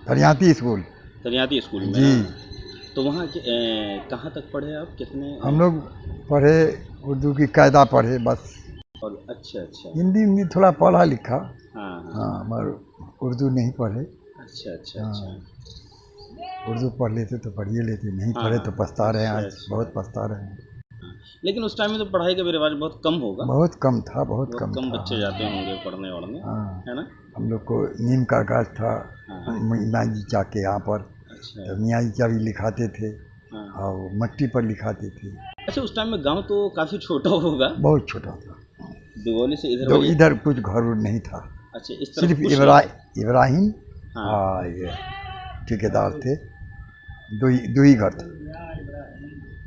दरियाती school. दरियाती school में जी। तो वहाँ कहाँ तक पढ़े आप, कितने? हम लोग पढ़े उर्दू की कायदा पढ़े बस। और अच्छा अच्छा। हिंदी थोड़ा पढ़ा लिखा। हाँ हाँ, मगर उर्दू नहीं पढ़े। अच्छा अच्छा हाँ, अच्छा। उर्दू पढ़ लेते तो पढ़िए लेते, नहीं हाँ, पढ़े तो पछता रहे हैं अच्छा, आज, अच्छा। बहुत पछता रहे हैं। लेकिन उस टाइम में तो पढ़ाई का भी रिवाज बहुत कम होगा। बहुत कम था, बहुत बहुत कम कम था। बच्चे जाते होंगे पढ़ने वढ़ने, हाँ, है ना? हम लोग को नीम का गाछ था हाँ। मियाँ जी चा के यहाँ पर, अच्छा। तो मियाँ जी चा भी लिखाते थे हाँ। और मट्टी पर लिखाते थे। अच्छा, उस टाइम में गांव तो काफ़ी छोटा होगा। बहुत छोटा था। दुगोली से इधर तो इधर कुछ घर नहीं था। अच्छा, इस तरफ सिर्फ कुछ नहीं था। इब्राहिम हाँ। और ये ठेकेदार थे, दो ही घर थे,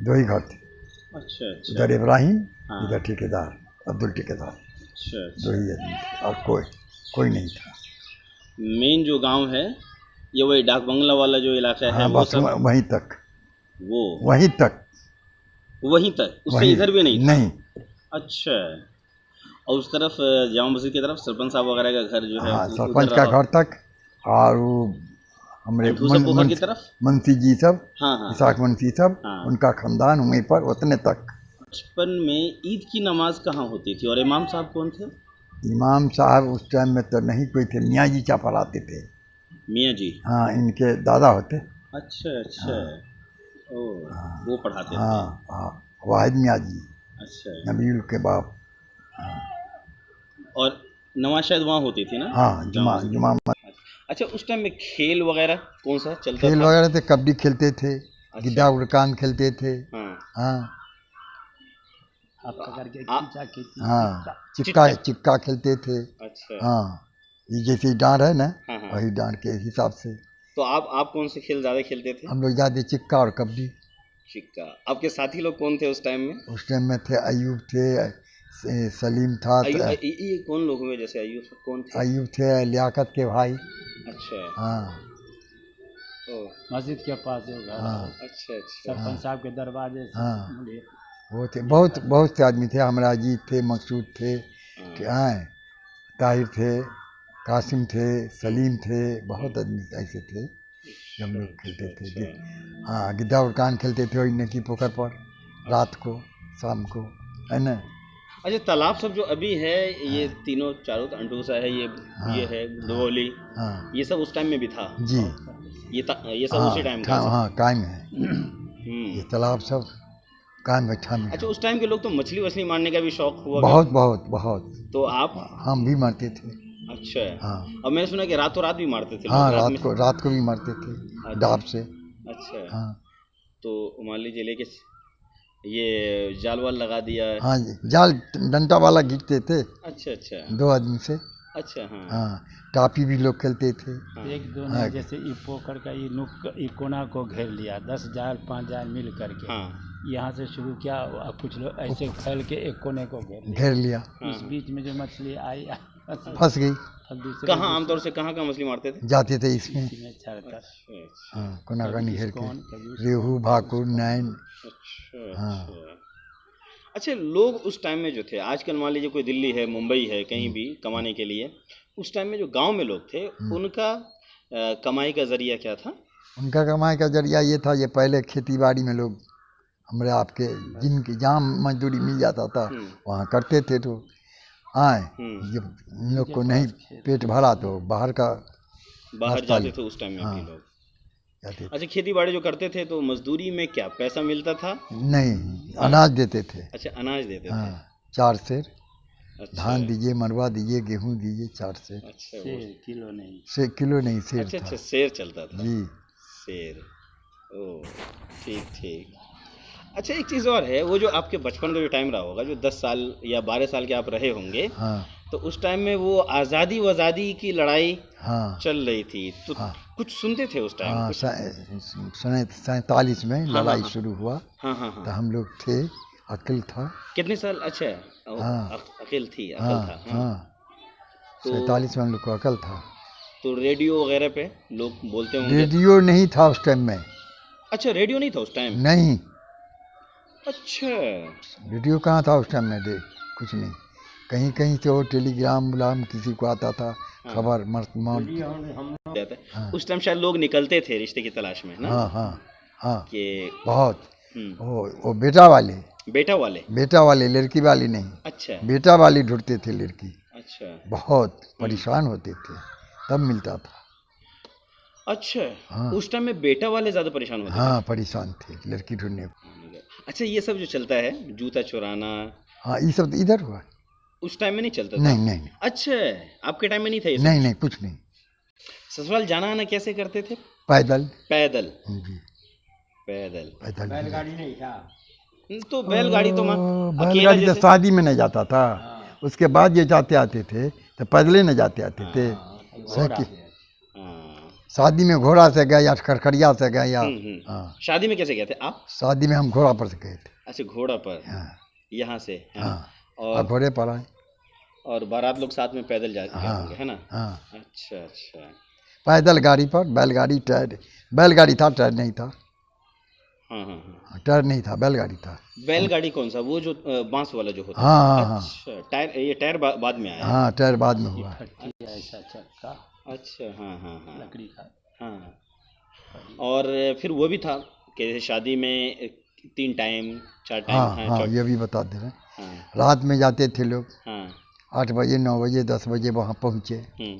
दो ही घर थे। अच्छा अच्छा। उधर इब्राहिम, हाँ। इधर ठेकेदार, अब्दुल ठेकेदार, अच्छा दो अच्छा। ही आदमी थे और कोई नहीं था। मेन जो गांव है ये वही डाक बंगला वाला जो इलाका है, हाँ, वो बस सब वहीं तक, वो वहीं तक, वहीं तक, उससे वहीं इधर भी नहीं था। नहीं। अच्छा। और उस तरफ जामा मस्जिद की तरफ सरपंच साहब वगैरह का घर जो है हाँ, उधर सरपंच का रहा। घर तक और वो हमारे अंठूसा पोखर की तरफ। मुंशी जी सब, हाँ हाँ इसाक मुंशी सब, हाँ। उनका खानदान वहीं पर उतने तक। बचपन में ईद की नमाज कहाँ होती थी और इमाम साहब कौन थे? इमाम साहब उस टाइम में तो नहीं कोई थे, मियाँ जी चा पढ़ाते थे। मियाँ जी। हाँ, इनके दादा होते। अच्छा अच्छा। हाँ, ओ, हाँ, वो पढ़ाते थे। हाँ, हाँ, वाहिद मियाँ जी, अच्छा। नबील के बाप। और नमाज शायद वहाँ होती थी ना? हाँ, जामा जुमा मस्जिद जुमा में। अच्छा, उस टाइम में खेल वगैरह कौन सा चलता खेल था? वगैरह थे, कबड्डी खेलते थे, अच्छा। गिद्दा उड़कान खेलते थे। हाँ। हाँ, खींचा हाँ, चिक्का खेलते थे। अच्छा। हाँ, ये जैसे डांड है ना, हाँ हाँ। वही डांड के हिसाब से। तो आप कौन से खेल ज़्यादा खेलते थे? हम लोग ज्यादा चिक्का और कबड्डी। चिक्का। आपके साथी लोग कौन थे उस टाइम में? उस टाइम में थे अयूब थे, सलीम था, ये कौन लोग हुए, जैसे अयूब साहब कौन थे? अयूब थे लियाकत के भाई। अच्छा। हाँ, मस्जिद के पास जो घर हाँ, है, अच्छा अच्छा। सरपंच साहब के दरवाजे से हाँ, मुड़े। वो थे, बहुत से आदमी थे, हमारा अजीत थे, मकसूद थे, हाँ। ताहिर थे, कासिम थे, सलीम थे, बहुत आदमी ऐसे थे जो हम लोग खेलते थे। हाँ, गिद्दा उड़कान खेलते थे वही नकी पोखर पर, रात को, शाम को, है ना। अच्छा, तालाब सब जो अभी है, ये तीनों चारों अंडोसा है, ये है दुगोली, हाँ, ये सब उस टाइम में भी था। जी, ये सब उसी टाइम का है सब? हाँ, कायम है, ये तालाब सब कायम बैठा में। अच्छा, उस टाइम के लोग तो मछली वछली मारने का भी शौक हुआ बहुत बहुत बहुत। तो आप? हम भी मारते थे। अच्छा। हाँ, और मैंने सुना कि रातों रात भी मारते थे हाँ, लोग, रात को भी मारते थे, अच्छा। डाब से। अच्छा। हाँ, तो मान लीजिए लेके ये जाल वाल लगा दिया है। हाँ जी, जाल डंडा वाला खींचते थे। अच्छा अच्छा। 2 आदमी से। अच्छा। हाँ हाँ, टापी भी लोग खेलते थे। हाँ। एक दो ने जैसे ये पोखर का ये ये कोना को घेर लिया, 10 जाल 5 जाल मिल करके। हाँ। यहाँ से शुरू किया और कुछ लोग ऐसे फैल के एक कोने को घेर लिया। इस बीच में जो मछली आई फंस गई। अब दूसरे कहाँ आमतौर से कहाँ मछली मारते थे? जाते थे इसमें। में चढ़कर अच्छा हाँ, कोना कभी घेर के, इसकोन, कभी उसकोन, रेहू, भाकुर, नैन। अच्छा। हाँ। अच्छा। अच्छा, लोग उस टाइम में जो थे, आजकल मान लीजिए कोई दिल्ली है, मुंबई है, कहीं भी कमाने के लिए, उस टाइम में जो गांव में लोग थे उनका कमाई का जरिया क्या था? उनका कमाई का जरिया ये था, ये पहले खेती बाड़ी में लोग हमारे आपके जिनकी जहाँ मजदूरी मिल जाता था वहाँ करते थे। तो आए जब इन लोग को नहीं पेट भरा तो बाहर जाते थे उस टाइम में भी लोग। जाते थे। अच्छा, खेती बाड़ी जो करते थे तो मजदूरी में क्या पैसा मिलता था? नहीं, अनाज देते थे। अच्छा, अनाज देते थे। हाँ, 4 सेर। अच्छा। धान दीजिए, मरवा दीजिए, गेहूँ दीजिए, 4 सेर। अच्छा, किलो नहीं, किलो नहीं, सेर अच्छा था। अच्छा, शेर चलता था जी। शेर। ओ, ठीक ठीक। अच्छा, एक चीज़ और है, वो जो आपके बचपन का जो टाइम रहा होगा, जो 10 साल या 12 साल के आप रहे होंगे, हाँ, तो उस टाइम में वो आज़ादी वज़ादी की लड़ाई हाँ, चल रही थी, तो हाँ, कुछ सुनते थे उस टाइम? हाँ, कुछ? 47 में लड़ाई शुरू हुआ। हाँ हाँ तो हाँ। हम लोग थे, अकिल था। कितने साल? अच्छा। हाँ। अकिल थी, अकल हाँ, था। हाँ, तो 47 में हम लोग को अकल था। तो रेडियो वगैरह पे लोग बोलते होंगे। रेडियो नहीं था उस टाइम में। अच्छा, रेडियो नहीं था उस टाइम? नहीं, अच्छा। रेडियो कहाँ था उस टाइम में, कुछ नहीं। कहीं कहीं से वो टेलीग्राम बुलाम किसी को आता था खबर मौत। जाता है। हाँ। उस टाइम शायद लोग निकलते थे रिश्ते की तलाश में ना, हाँ हाँ हाँ कि बहुत। हम्म, वो बेटा वाले, बेटा वाले। लड़की वाली नहीं, अच्छा बेटा वाली ढूंढते थे लड़की। अच्छा बहुत परेशान होते थे, तब मिलता था। अच्छा। हाँ उस टाइम में बेटा वाले ज्यादा परेशान होते हाँ परेशान थे लड़की ढूंढने को। थे। अच्छा, ये सब जो चलता है जूता चुराना, हाँ ये सब तो इधर हुआ। उस टाइम में नहीं चलता था? नहीं नहीं अच्छा, आपके टाइम में नहीं था ये सब? नहीं नहीं कुछ नहीं। ससुराल जाना आना कैसे करते थे? पैदल पैदल? जी, पैदल। पैदल बैलगाड़ी नहीं था। तो बैलगाड़ी तो अकेला बैलगाड़ी तो जैसे शादी में नहीं जाता था। उसके बाद ये जाते आते थे तो पैदल न जाते आते थे। घोड़ा कि हाँ। शादी में घोड़ा से गए या खरखरिया से गए या हाँ। शादी में कैसे गए थे आप? शादी में हम घोड़ा पर से गए थे। अच्छा, घोड़ा पर, हाँ यहाँ से है ना? हाँ और और घोड़े पर आए। और बारात लोग साथ में पैदल जा गए हाँ होंगे, है ना? हाँ अच्छा अच्छा। पैदल गाड़ी पर, बैलगाड़ी टायर, बैलगाड़ी था टायर नहीं था। हाँ हाँ हाँ। टायर नहीं था, बैलगाड़ी था। बैलगाड़ी कौन सा, वो जो बांस वाला जो होता हाँ है? हाँ हाँ अच्छा, टायर, ये टायर बाद में आया है? हाँ टायर बाद में हुआ। फट्टी ऐसा चक्का अच्छा हाँ हाँ हाँ लकड़ी का। हाँ। और फिर वो भी था कि जैसे शादी में 3 टाइम 4 टाइम, हाँ हाँ हाँ ये भी बता दे रहे हैं। हाँ रात में जाते थे लोग, हाँ 8 बजे 9 बजे 10 बजे वहाँ पहुँचे हम्म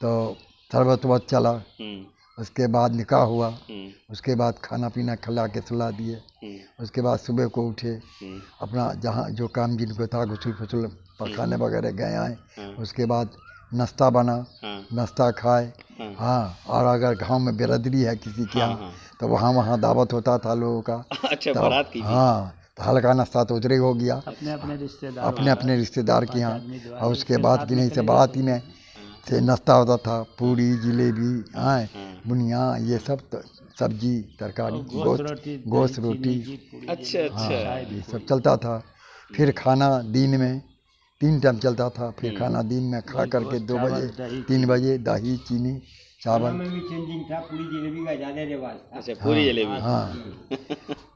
तो शरबत वरबत चला। हम्म उसके बाद निकाह हुआ। हम्म उसके बाद खाना पीना खिला के सुला दिए। हम्म उसके बाद सुबह को उठे, हम्म अपना जहाँ जो काम जिनको था गुसल फुसल पखाने वगैरह गए आए। हाँ उसके बाद नाश्ता बना, हाँ नाश्ता खाए। हाँ हाँ और अगर गांव में बिरादरी है किसी के हाँ यहाँ हाँ। तो वहाँ दावत होता था लोगों का। अच्छा, तो बारात की भी? हाँ तो हल्का नाश्ता तो उधर ही हो गया अपने अपने रिश्तेदार अपने अपने रिश्तेदार के यहाँ। आदमी दो और आदमी उसके उसके बाद साथ कि नहीं से निकलेगा बाराती तो में हाँ से नाश्ता होता था, पूड़ी जलेबी हाँ हाँ। बुनिया ये सब सब्जी तरकारी गोश्त रोटी, गोश्त दही, रोटी चीनी की पूड़ी, अच्छा जलेबी, अच्छा। चाय ये भी सब पूरी। चलता था। फिर खाना दिन में 3 टाइम चलता था। फिर खाना दिन में खा वही करके गोश्त, 2 चावल, बजे दही, 3 चीनी। बजे दही चीनी चावल। भी चेंजिंग था, पूरी जलेबी का ज्यादा रिवाज था। अच्छा, पूरी जलेबी। हाँ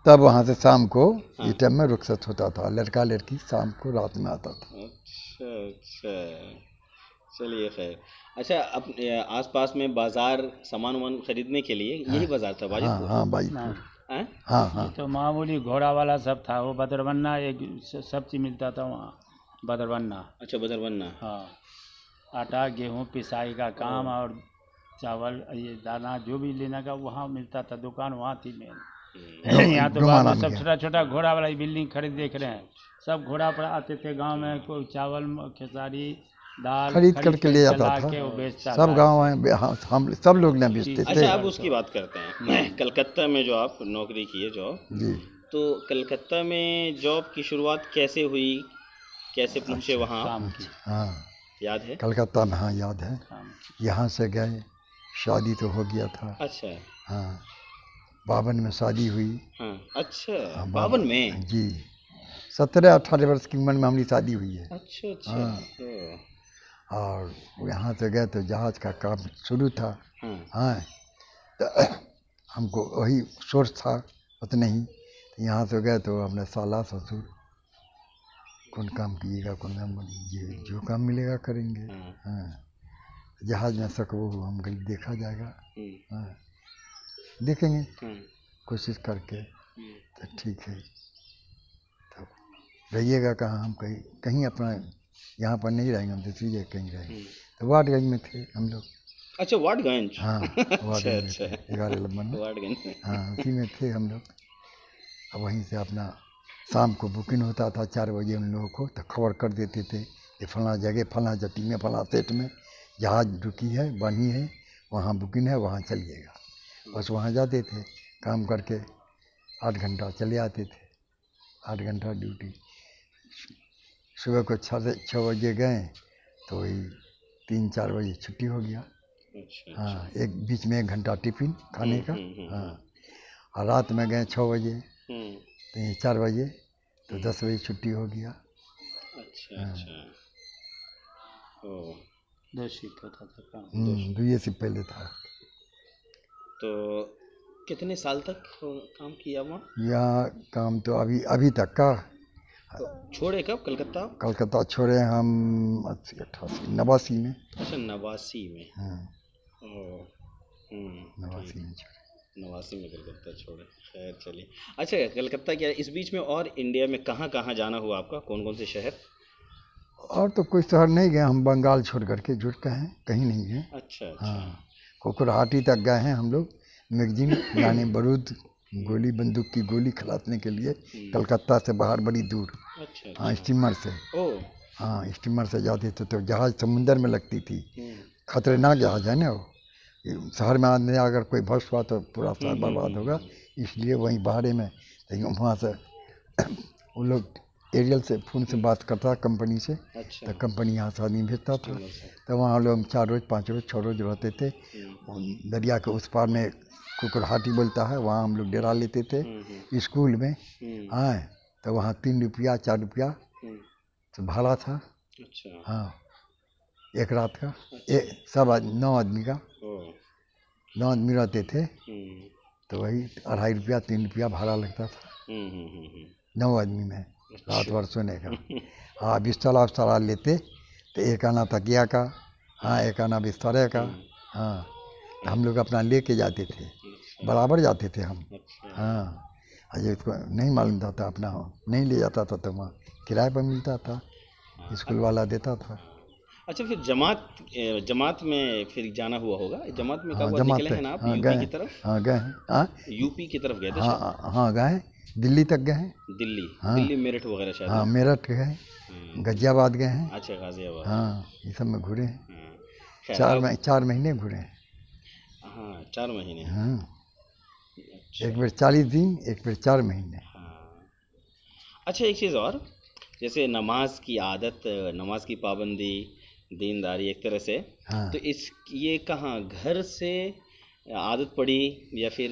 तब वहाँ से शाम को हाँ। ये टाइम में रुखसत होता था। लड़का लड़की शाम को रात में आता था। अच्छा अच्छा, चलिए खैर। अच्छा, अपने आसपास में बाजार सामान वामान खरीदने के लिए यही बाजार था हाँ बाजितपुर? हाँ नहीं, बाजीपुर हाँ? हाँ ये हाँ तो मामूली घोड़ा वाला सब था। वो बदरवन्ना एक सब चीज मिलता था वहाँ, बदरवन्ना। अच्छा, बदरवन्ना। हाँ, आटा गेहूँ पिसाई का काम और चावल ये दाना जो भी लेना का वहाँ मिलता था। दुकान वहाँ थी मेन। यहाँ तो बाद डोमाना में में सब गया। छोटा छोटा घोड़ा वाला बिल्डिंग खरीद देख रहे हैं। सब घोड़ा पर आते थे गांव में, कोई चावल खेसारी दाल खरीद करके ले जाता चला था। के वो बेचता सब था। गाँव में हम सब लोग ने बेचते थे। अच्छा, अब उसकी बात करते हैं। कलकत्ता में जो आप नौकरी किए जॉब, जी तो कलकत्ता में जॉब की शुरुआत कैसे हुई, कैसे पहुँचे वहाँ आप? काम की हाँ याद है? कलकत्ता में हाँ याद है। काम यहाँ से गए, शादी तो हो गया था। अच्छा हाँ 52 में शादी हुई। हाँ। अच्छा, हाँ, 52 में? जी 17-18 वर्ष की उम्र में हमारी शादी हुई है। अच्छा अच्छा। हाँ। और यहाँ से गए तो जहाज का काम शुरू था। हाँ हाँ तो हमको वही सोर्स था उतने ही। तो यहाँ से गए तो अपने साला ससुर कौन काम कीजिएगा, कौन काम कीजिए, जो काम मिलेगा करेंगे। हाँ। हाँ जहाज में सको हम कहीं देखा जाएगा। हाँ देखेंगे हाँ। कोशिश करके तो ठीक है। तो रहिएगा कहाँ, हम कहीं कहीं अपना यहाँ पर नहीं रहेंगे, हम दूसरी जगह कहीं रहेंगे। तो वाटगंज में थे हम लोग। अच्छा, वाटगंज। हाँ अच्छा वाटगंज में अच्छा, थे 11 नंबर में। वाटगंज में। हाँ उसी में थे हम लोग। अब वहीं से अपना शाम को बुकिंग होता था 4 बजे उन लोगों को, तो खबर कर देते थे कि फलां जगह फलां जटी में फलां सेट में जहाज रुकी है बनी है, वहाँ बुकिंग है, वहाँ चलिएगा। बस वहाँ जाते थे, काम करके 8 घंटा चले आते थे। 8 घंटा ड्यूटी। सुबह को 6 बजे गए तो वही 3-4 बजे छुट्टी हो गया। अच्छा हाँ एक बीच में 1 घंटा टिफिन खाने का। हम्म। हाँ और रात में गए 6 बजे हम्म। तो ये 4 बजे तो 10 बजे छुट्टी हो गया। अच्छा हाँ। अच्छा। ओ, 2 शिफ्ट होता था काम। 2 ये से पहले था। तो कितने साल तक काम किया वहाँ? यहाँ काम तो अभी अभी तक का तो छोड़े कब कलकत्ता? कलकत्ता छोड़े हम 80 88 89 में। अच्छा 89 में। हाँ ओ, 89 ठीक, में छोड़े। 89 में कलकत्ता छोड़े। खैर चलिए। अच्छा कलकत्ता क्या इस बीच में और इंडिया में कहाँ कहाँ जाना हुआ आपका, कौन कौन से शहर? और तो कोई शहर नहीं गए हम, बंगाल छोड़ करके जुड़ के हैं, कहीं नहीं गए। अच्छा अच्छा। हाँ कोकराहाटी तक गए हैं हम लोग, मैगजीन यानी बारूद गोली बंदूक की गोली खलासने के लिए कलकत्ता से बाहर बड़ी दूर। अच्छा हाँ अच्छा। स्टीमर से। ओ। हाँ स्टीमर से जाते थे तो जहाज़ समुंदर में लगती थी, हम्म, खतरनाक जहाज़ है ना वो। ये शहर में आने अगर कोई भ्रष्ट हुआ तो पूरा शहर बर्बाद होगा, हम्म। इसलिए वहीं बाहरे में तो वहाँ से वो लोग एरियल से फ़ोन से बात करता कंपनी से, अच्छा। तो कंपनी यहाँ से आदमी भेजता था, स्टीमर से। तो वहाँ लोग 4 रोज़ 5 रोज़ 6 रोज़ रहते थे। दरिया के उस पार में कुकरहाटी बोलता है, वहाँ हम लोग डेरा लेते थे स्कूल में। हाँ तो वहाँ 3 रुपया 4 रुपया तो भाड़ा था। अच्छा। हाँ एक रात का, सब 9 आदमी का, ओ। 9 आदमी रहते थे, हम्म तो वही 2.5 रुपया 3 रुपया भाड़ा लगता था हम्म। 9 आदमी में रात भर सोने का। हाँ बिस्तर सारा लेते, तो एक आना तकिया का, हाँ एक आना बिस्तरे का। हाँ तो हम लोग अपना लेके जाते थे, बराबर जाते थे हम। अच्छा। हाँ अजय को नहीं मालूम था, अपना नहीं ले जाता था तो वहाँ किराए पर मिलता था, स्कूल वाला देता था। अच्छा फिर जमात में फिर जाना हुआ होगा, जमात में कब हाँ हुआ, जमात निकले पे हैं ना आप हाँ यूपी गए की हैं, तरफ? हाँ गए हैं। हाँ यूपी की तरफ गए थे शायद। हाँ हाँ गए हैं, दिल्ली तक गए हैं। दिल्ली। हाँ दिल्ली मेरठ वगैरह शायद हाँ ना? मेरठ गए, गाजियाबाद गए हैं। अच्छा गाजियाबाद। हाँ ये सब में घूरे हैं, खैर अब 4 महीने घूरे हैं। हाँ 4 महीने। हाँ अच्छा। एक बार 40 दिन, एक बार 4 महीने। हाँ। अच्छा एक चीज़ और, जैसे नमाज की आदत, नमाज की पाबंदी, दीनदारी एक तरह से, हाँ तो इस ये कहाँ घर से आदत पड़ी, या फिर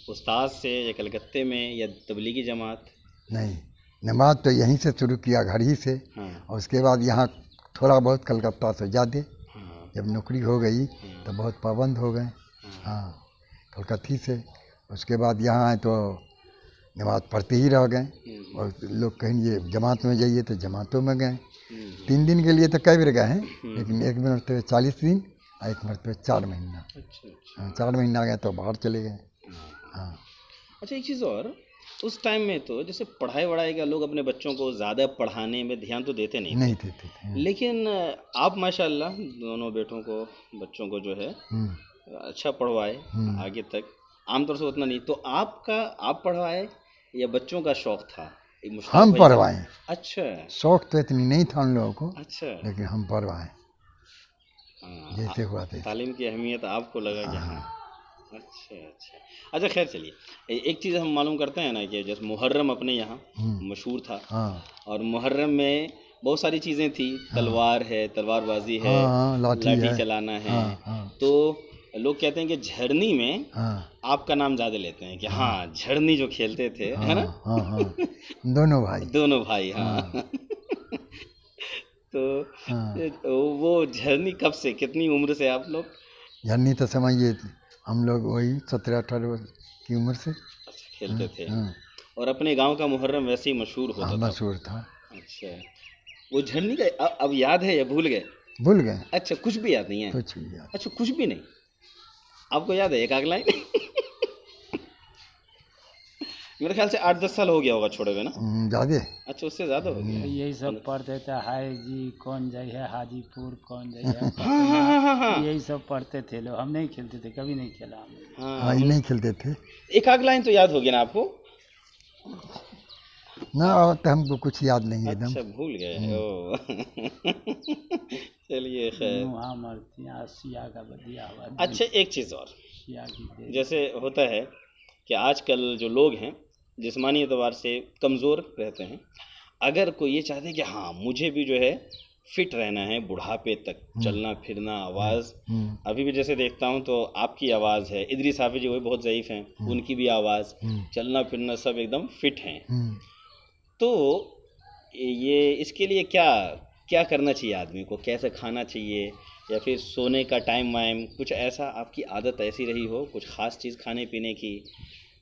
उस्ताद से, या कलकत्ते में, या तबलीगी जमात? नहीं, नमाज तो यहीं से शुरू किया, घर ही से, हाँ और उसके बाद यहाँ थोड़ा बहुत कलकत्ता से ज़्यादा, हाँ जब नौकरी हो गई तो बहुत पाबंद हो गए। हाँ कलकत्ती से, उसके बाद यहाँ आए तो नमाज पढ़ते ही रह गए, और लोग कहेंगे जमात में जाइए तो जमातों में गए। 3 दिन के लिए तो कई बार गए हैं, लेकिन एक मरतबे 40 दिन और एक मरतबे 4 महीना। अच्छा अच्छा। हाँ 4 महीना गए तो बाहर चले गए। हाँ अच्छा एक चीज़ और, उस टाइम में तो जैसे पढ़ाई वढ़ाई का लोग अपने बच्चों को ज़्यादा पढ़ाने में ध्यान तो देते नहीं नहीं थे, थे। लेकिन आप माशाल्लाह दोनों बेटों को, बच्चों को जो है अच्छा पढ़वाए आगे तक। आमतौर से उतना नहीं, तो आप पढ़वाए या बच्चों का शौक था? एक मुश्ताक हम भाई साहब। पढ़वाएं, अच्छा शौक तो इतनी नहीं था उन लोगों को, अच्छा। लेकिन हम पढ़वाएं हाँ, जैसे हुआ तैसे। तालीम की अहमियत आपको लगा कि हाँ। अच्छा अच्छा। अच्छा खैर चलिए, एक चीज़ हम मालूम करते हैं ना कि जैसे मुहर्रम अपने यहाँ मशहूर था, हाँ और मुहर्रम में बहुत सारी चीज़ें थी, तलवार है, तलवारबाजी है, हाँ लाठी है। चलाना है। हाँ तो लोग कहते हैं कि झरनी में हाँ आपका नाम ज़्यादा लेते हैं कि हाँ झरनी जो खेलते थे, है ना? हाँ दोनों भाई। दोनों भाई हाँ। तो हाँ वो झरनी कब से, कितनी उम्र से आप लोग? झरनी तो समझिए हम लोग वही 17-18 वर्ष की उम्र से। अच्छा खेलते थे। हाँ और अपने गांव का मुहर्रम वैसे ही मशहूर होता था। मशहूर था। अच्छा वो झरनी का अब याद है या भूल गए? भूल गए, अच्छा कुछ भी याद नहीं है? कुछ भी याद। अच्छा कुछ भी नहीं, आपको याद है एक आग लाइन? मेरे ख्याल से 8-10 साल हो गया होगा छोड़े हुए ना? ज़्यादा। अच्छा उससे ज़्यादा हो गया। यही सब पढ़ते थे, हाय जी कौन जाई है हाजीपुर, कौन जाई है हाँ हाँ हाँ हाँ हाँ यही सब पढ़ते थे लोग। हम नहीं खेलते थे, कभी नहीं खेला हमने। हाँ ये नहीं खेलते थे एक आग लाइन तो याद होगी ना आपको? ना, और तो हमको कुछ याद नहीं है एकदम। अच्छा भूल गए ओ। चलिए खैर। वहाँ मरतियाँ सिया का बदिया हुआ। अच्छा एक चीज़ और, सिया की दे। जैसे होता है कि आजकल जो लोग हैं जिस्मानी एतबार से कमज़ोर रहते हैं, अगर कोई ये चाहते हैं कि हाँ मुझे भी जो है फिट रहना है बुढ़ापे तक, चलना फिरना, आवाज़, अभी भी जैसे देखता हूँ तो आपकी आवाज़ है, इदरीस हाफिज़ जी वो भी बहुत ज़ईफ़ हैं, उनकी भी आवाज़, चलना फिरना सब एकदम फिट हैं, तो ये इसके लिए क्या क्या करना चाहिए आदमी को, कैसे खाना चाहिए, या फिर सोने का टाइम वाइम कुछ ऐसा, आपकी आदत ऐसी रही हो कुछ ख़ास चीज़ खाने पीने की,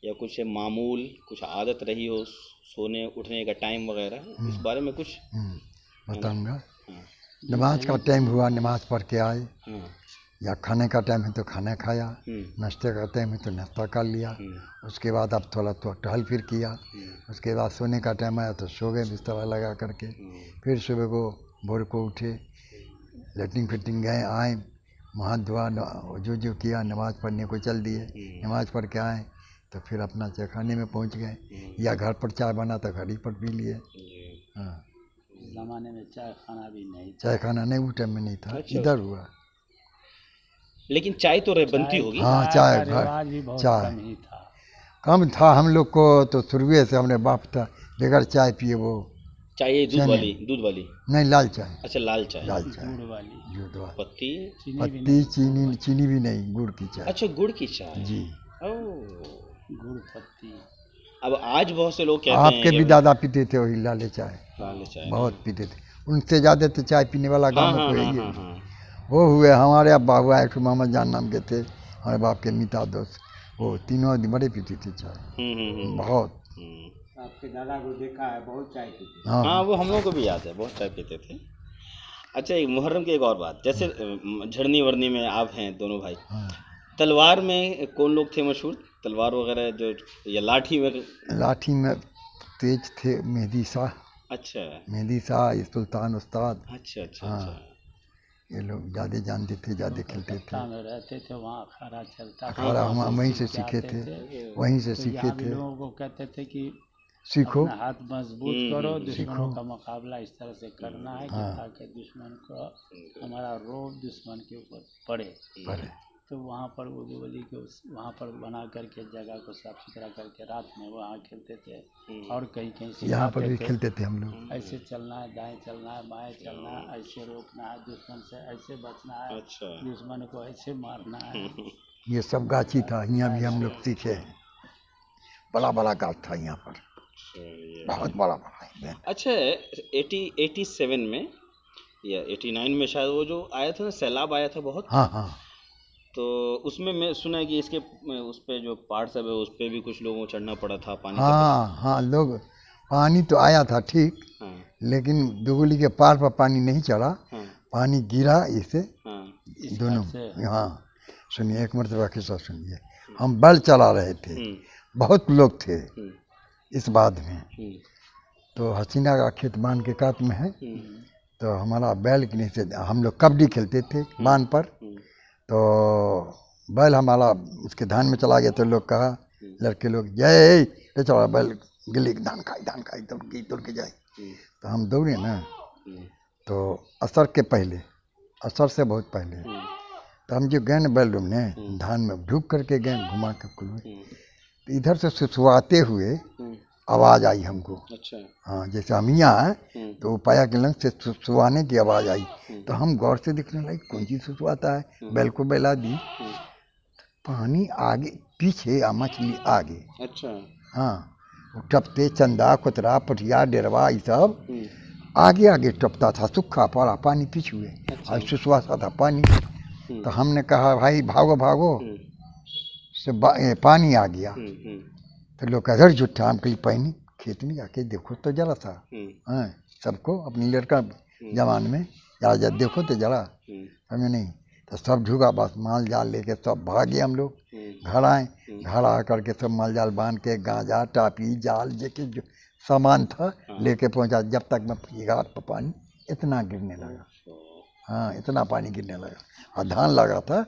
या कुछ मामूल, कुछ आदत रही हो सोने उठने का टाइम वगैरह, इस बारे में कुछ? बताऊंगा। हाँ नमाज का टाइम हुआ, नमाज पढ़ के आए, हाँ या खाने का टाइम है तो खाना खाया, हम्म, नाश्ते का टाइम है तो नाश्ता कर लिया, हम्म, उसके बाद अब थोड़ा तो टहल फिर किया, हम्म, उसके बाद सोने का टाइम आया तो सो गए बिस्तर लगा करके। फिर सुबह को भोर को उठे, लेटरिन फिटिंग गए, आए, मुँह हाथ धोआ, जो किया, नमाज पढ़ने को चल दिए, नमाज पढ़ के आए तो फिर अपना चाय खाने में पहुंच गए, या घर पर चाय बना तो घर ही पर पी लिए। हाँ, उस जमाने में चाय खाना भी नहीं था। चाय खाना नहीं उस टाइम में नहीं था, अच्छा। इधर हुआ। लेकिन चाय तो बनती होगी। हाँ, चाय चाय का घर- रिवाज भी बहुत चाय। कम ही था। कम था हम लोग को, तो शुरुए से हमने बाप था बगैर चाय पिए वो चाय ये दूध चने। वाली, दूध वाली? नहीं, लाल चाय, अच्छा, लाल चाय। लाल चाय, गुड़ वाली, दूध वाली, पत्ती? चीनी भी पत्ती, नहीं, चीनी भी नहीं, गुड़ की चाय। अच्छा, गुड़ की चाय। जी, ओह। गुड़ पत्ती। अब आज बहुत से लोग कहते आपके हैं भी कि दादा पीते थे वही लाले चाय, लाल चाय। बहुत पीते थे, उनसे ज़्यादा तो चाय पीने वाला गाँव हाँ में हाँ कोई हाँ है हाँ ही। हाँ। वो हुए हमारे अब्बा हुआ, एक मोहम्मद जान नाम के थे, हमारे बाप के मिता दोस्त, वो तीनों आदमी बड़े पीते थे चाय, बहुत। आपके दादा को देखा है, बहुत चाय पीते। हाँ, हाँ, वो हम लोग को भी याद है, बहुत चाय पीते थे। अच्छा, एक मुहर्रम की एक और बात, जैसे झड़नी वरनी में आप हैं दोनों भाई, हाँ। तलवार में कौन लोग थे मशहूर? तलवार वगैरह जो, या लाठी में? लाठी में तेज थे मेहदी शाह, अच्छा ये सुल्तान उस्ताद, अच्छा अच्छा हाँ। अच्छा। ये लोग ज़्यादा जानते थे, ज़्यादा खेलते थे। कलकत्ता में रहते थे, वहाँ अखाड़ा चलता था, अखाड़ा हम वहाँ वहीं से सीख के सीखे आते थे, वहीं से तो सीखे यहाँ भी थे। लोगों को कहते थे कि सीखो, अपना हाथ मजबूत करो, दुश्मनों सीखो। का मुकाबला इस तरह से करना है कि हाँ। ताकि दुश्मन को हमारा रोब दुश्मन के ऊपर पड़े। पर तो वहाँ पर उदुवली के वहाँ पर बना करके जगह को साफ सुथरा करके रात में वहाँ खेलते थे, और कहीं कहीं यहाँ पर भी सिखाते थे खेलते थे हम लोग। ऐसे चलना है, दाएं चलना है, बाएं चलना है, ऐसे रोकना है दुश्मन से, ऐसे बचना है, अच्छा। दुश्मन को ऐसे मारना है। ये सब गाछी था, यहाँ भी हम लोग सीखे हैं, बड़ा बड़ा गाछ था यहाँ पर, बहुत बड़ा बड़ा। अच्छा, 87 में या 89 में शायद वो जो आया था ना, सैलाब आया था बहुत, हाँ हाँ, तो उसमें मैं सुना है कि इसके उस पे जो पहाड़ सब है उस पे भी कुछ लोगों को चढ़ना पड़ा था पानी से हाँ हाँ, लोग, पानी तो आया था ठीक, हाँ लेकिन दुगुली के पार पर पानी नहीं चढ़ा, हाँ पानी गिरा इसे हाँ दोनों। से। हाँ, सुनिए, एक मरतबा किस्सा सुनिए। हम बैल चला रहे थे, बहुत लोग थे इस बाद में, तो हसीना का खेत बांध के कात में है, तो हमारा बैल के नीचे हम लोग कबड्डी खेलते थे बांध पर, तो बैल हमारा उसके धान में चला गया, तो लोग कहा, लड़के लोग, जय ले चला बैल गिली धान खाई दौड़ के जाए, तो हम दौड़े ना, तो असर के पहले, असर से बहुत पहले, तो हम जो गए ना बैल ने धान में ढूक करके गए, घुमा के कुल, तो इधर से सुसुआते हुए आवाज़ आई हमको। अच्छा। हाँ, जैसे हम यहाँ हैं तो पाया के लंग से सुसुआने की आवाज़ आई, तो हम गौर से दिखने लगे कौन चीज़ सुसुआता है, बैल को बैला दी, पानी आगे पीछे और मछली आगे। अच्छा। हाँ, टपते चंदा कुतरा पटिया डेरवा ये सब आगे आगे टपता था, सूखा पड़ा पानी पीछे हुए, और सुसुआता था पानी। तो हमने कहा भाई भागो भागो, से पानी आ गया। तो लोग कदर जुट्ठा, हम कहीं पानी खेत में जाके देखो तो जरा सा, हाँ, सबको अपनी लड़का जवान में जरा देखो तो जरा, हमें नहीं, तो सब झुका, बस माल जाल लेके सब भागे हम लोग, घर आए, घर आ करके सब माल जाल बांध के गांजा टापी जाल जेके जो सामान था लेके पहुंचा, जब तक मैं घाट पर पानी इतना गिरने लगा, हाँ, इतना पानी गिरने लगा, और धान लगा था,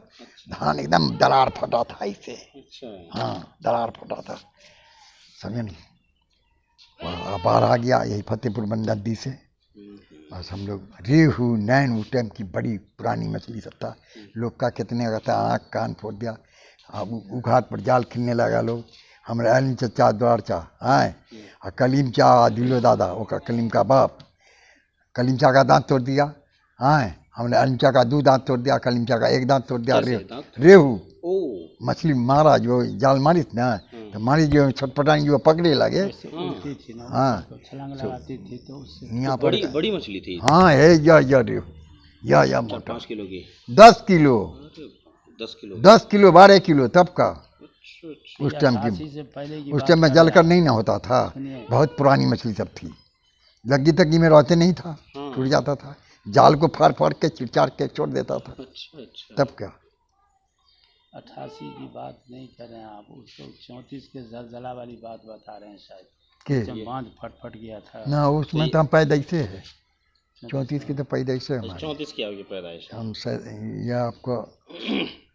धान एकदम दरार फटा था इससे, हाँ, दरार फटा था, समझे नहीं। बाहर आ गया, यही फतेहपुर नदी से, बस हम लोग रेहू नैन उस टाइम की बड़ी पुरानी मछली सब था, लोग का कितने का था, आँख कान फोड़ दिया। अब उघाट पर जाल खिलने लगा लोग, हमारे अली चचा द्वार चा आए, और कलीम चा दिलो दादा वो का कलीम का बाप, कलीम चा का दांत तोड़ दिया, आए, हमने अली चा का 2 दांत तोड़ दिया, कलीम चा का 1 दांत तोड़ दिया। रेहू मछली मारा, जो जाल मारी थी ना, तो मारी जो छटपटाई जो पकड़े लगे, हाँ, छलांग लगाती थी तो उससे यहाँ पर बड़ी मछली थी। हाँ है, या रेहू या मोटा 5 किलो की। 10 किलो 10 किलो 10 किलो 12 किलो तब का, उस टाइम की, 88 से पहले की उस बात टाइम में कर जलकर रहे नहीं ना होता था, सुनिए। बहुत पुरानी मछली सब थी, लग्गी तग्गी में रहते नहीं था, हाँ। टूट जाता था, जाल को फाड़ फाड़ के चिरचार के छोड़ देता था, अच्छा अच्छा। तब क्या। 88 की बात नहीं कर रहे हैं आप, उसको 34 के जलजला वाली बात बता रहे हैं शायद, के जब बांध फट गया था। ना उसमें तो हम पैदाइशे है, 34 की तो पैदाइशे अच्छा, हमारे, 34 की आपकी पैदाइश है। हम यह आपको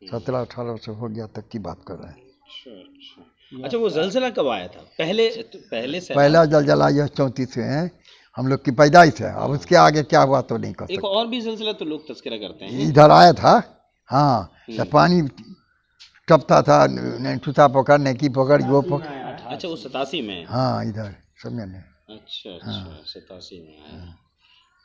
17-18 से हो गया तक की बात कर रहे हैं। अच्छा अच्छा। अच्छा, वो जलजला कब आया था? पहले से पहला जलजला यह 34 है, हम लोग की पैदाइश है, अब उसके आगे क्या हुआ तो नहीं कर एक सकते। और भी जलजला तो लोग तस्करा करते हैं। इधर आया था, हाँ, जब पानी टपता था, ठूसा पकड़ नेकी पकड़ वो पकड़, अच्छा, वो 87 में। हाँ इधर समझे नहीं। अच्छा अच्छा, 87 में आया।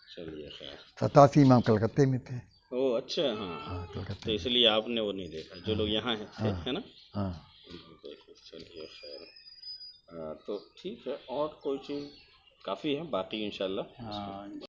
चलिए खैर। 87 में हम कलकत्ते में थे। ओ अच्छा, हाँ हाँ तो कलकत्ते में। इसलिए आपने वो नहीं देखा, जो लोग यहाँ थे, है ना? हाँ देखिए, चलिए खैर। तो ठीक है, और कोई चीज़ काफ़ी है, बाकी इंशाल्लाह। हाँ